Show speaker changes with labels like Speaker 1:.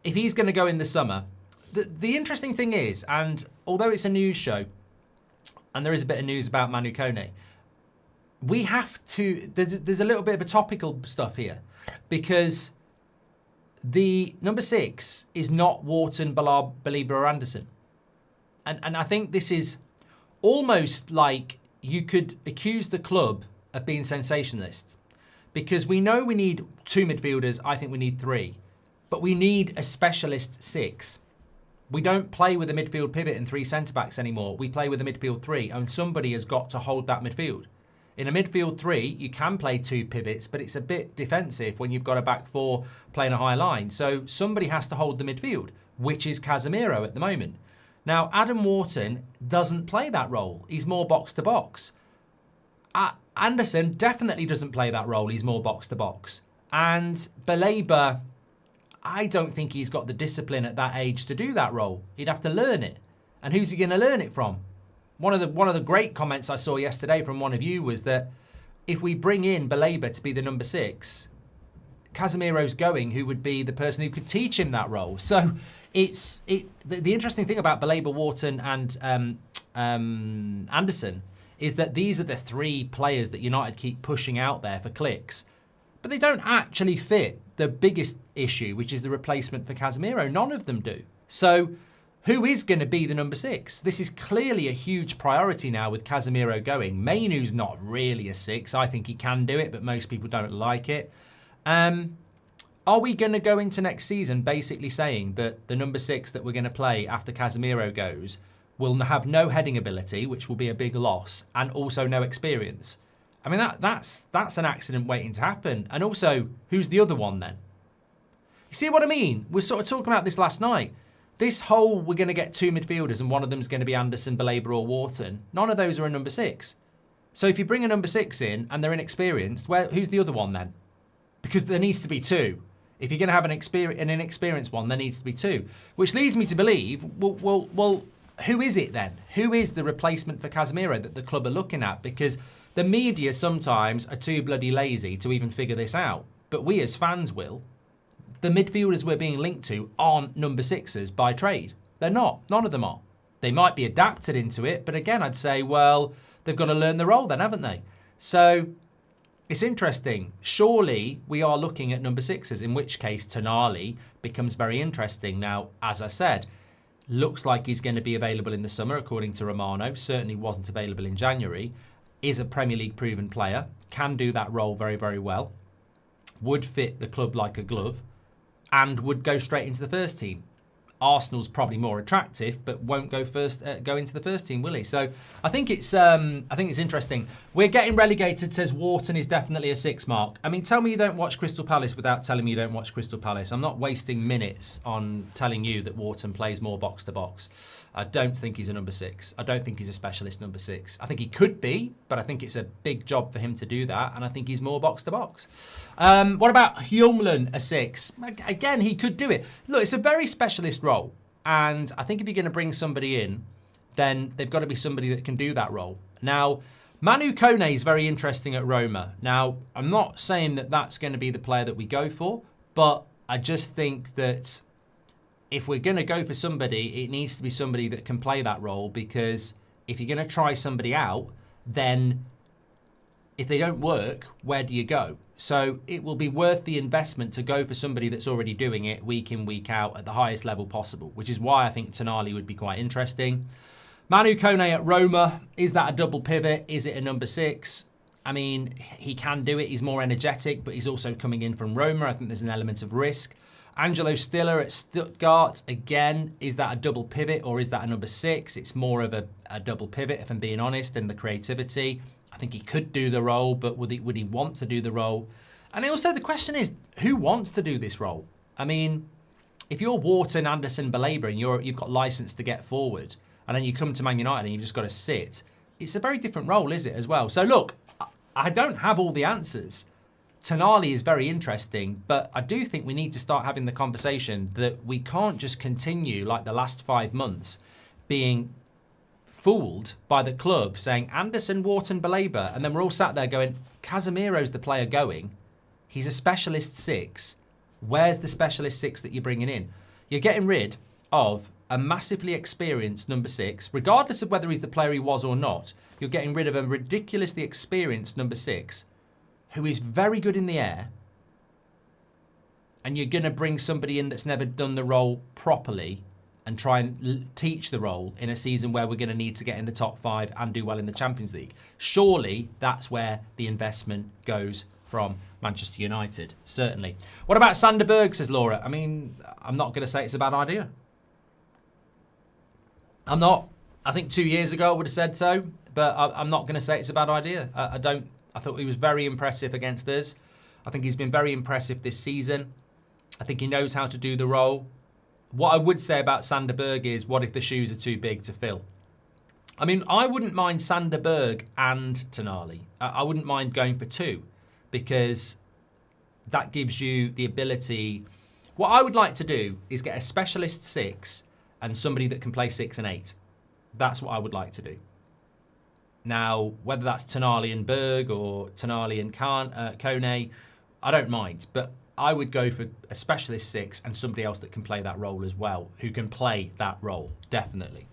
Speaker 1: if he's going to go in the summer, the interesting thing is, and although it's a news show, and there is a bit of news about Man Utd, we have to, there's a little bit of a topical stuff here, because the number 6 is not Wharton, Baleba or Anderson. And I think this is almost like you could accuse the club of being sensationalists, because we know we need 2 midfielders. I think we need 3, but we need a specialist 6. We don't play with a midfield pivot and 3 centre-backs anymore. We play with a midfield 3, and somebody has got to hold that midfield. In a midfield 3, you can play 2 pivots, but it's a bit defensive when you've got a back 4 playing a high line. So somebody has to hold the midfield, which is Casemiro at the moment. Now, Adam Wharton doesn't play that role. He's more box-to-box. Anderson definitely doesn't play that role. He's more box-to-box. And Baleba, I don't think he's got the discipline at that age to do that role. He'd have to learn it. And who's he going to learn it from? One of the great comments I saw yesterday from one of you was that if we bring in Baleba to be the number 6, Casemiro's going, who would be the person who could teach him that role. So the interesting thing about Baleba, Wharton and Anderson is that these are the 3 players that United keep pushing out there for clicks. But they don't actually fit the biggest issue, which is the replacement for Casemiro. None of them do. So who is going to be the number 6? This is clearly a huge priority now with Casemiro going. Mainoo's not really a 6. I think he can do it, but most people don't like it. Are we going to go into next season basically saying that the number 6 that we're going to play after Casemiro goes will have no heading ability, which will be a big loss, and also no experience? I mean, that's an accident waiting to happen. And also, who's the other one then? You see what I mean? We were sort of talking about this last night. This whole, we're going to get 2 midfielders and one of them's going to be Anderson, Baleba or Wharton. None of those are a number 6. So if you bring a number 6 in and they're inexperienced, who's the other one then? Because there needs to be 2. If you're going to have an inexperienced one, there needs to be 2. Which leads me to believe, well, who is it then? Who is the replacement for Casemiro that the club are looking at? Because the media sometimes are too bloody lazy to even figure this out. But we as fans will. The midfielders we're being linked to aren't number 6s by trade. They're not. None of them are. They might be adapted into it, but again, I'd say, well, they've got to learn the role then, haven't they? So it's interesting. Surely we are looking at number 6s, in which case Tonali becomes very interesting. Now, as I said, looks like he's going to be available in the summer, according to Romano. Certainly wasn't available in January. Is a Premier League proven player. Can do that role very, very well. Would fit the club like a glove. And would go straight into the first team. Arsenal's probably more attractive, but won't go into the first team, will he? So I think it's interesting. We're getting relegated, says Wharton is definitely a 6 mark. I mean, tell me you don't watch Crystal Palace without telling me you don't watch Crystal Palace. I'm not wasting minutes on telling you that Wharton plays more box to box. I don't think he's a number 6. I don't think he's a specialist number 6. I think he could be, but I think it's a big job for him to do that, and I think he's more box to box. What about Hjulmand, a 6? Again, he could do it. Look, it's a very specialist role, and I think if you're going to bring somebody in, then they've got to be somebody that can do that role. Now, Manu Kone is very interesting at Roma. Now, I'm not saying that that's going to be the player that we go for, but I just think that if we're going to go for somebody, it needs to be somebody that can play that role, because if you're going to try somebody out, then if they don't work, where do you go? So it will be worth the investment to go for somebody that's already doing it week in, week out at the highest level possible, which is why I think Tonali would be quite interesting. Manu Kone at Roma, is that a double pivot? Is it a number 6? I mean, he can do it. He's more energetic, but he's also coming in from Roma. I think there's an element of risk. Angelo Stiller at Stuttgart, again, is that a double pivot or is that a number 6? It's more of a double pivot, if I'm being honest, and the creativity. I think he could do the role, but would he want to do the role? And also the question is, who wants to do this role? I mean, if you're Wharton, Anderson, Baleba, and you've got license to get forward, and then you come to Man United and you've just got to sit, it's a very different role, is it, as well? So look, I don't have all the answers. Tonali is very interesting, but I do think we need to start having the conversation that we can't just continue like the last 5 months being fooled by the club saying Anderson, Wharton, Baleba, and then we're all sat there going, Casemiro's the player going. He's a specialist 6. Where's the specialist 6 that you're bringing in? You're getting rid of a massively experienced number 6, regardless of whether he's the player he was or not. You're getting rid of a ridiculously experienced number 6 who is very good in the air, and you're going to bring somebody in that's never done the role properly and try and teach the role in a season where we're going to need to get in the top 5 and do well in the Champions League. Surely that's where the investment goes from Manchester United, certainly. What about Sanderberg, says Laura? I mean, I'm not going to say it's a bad idea. I'm not. I think 2 years ago I would have said so, but I'm not going to say it's a bad idea. I thought he was very impressive against us. I think he's been very impressive this season. I think he knows how to do the role. What I would say about Sanderberg is, what if the shoes are too big to fill? I mean, I wouldn't mind Sanderberg and Tonali. I wouldn't mind going for 2, because that gives you the ability. What I would like to do is get a specialist 6 and somebody that can play 6 and 8. That's what I would like to do. Now, whether that's Tonali and Berg or Tonali and Kone, I don't mind. But I would go for a specialist 6 and somebody else that can play that role as well, who can play that role, definitely.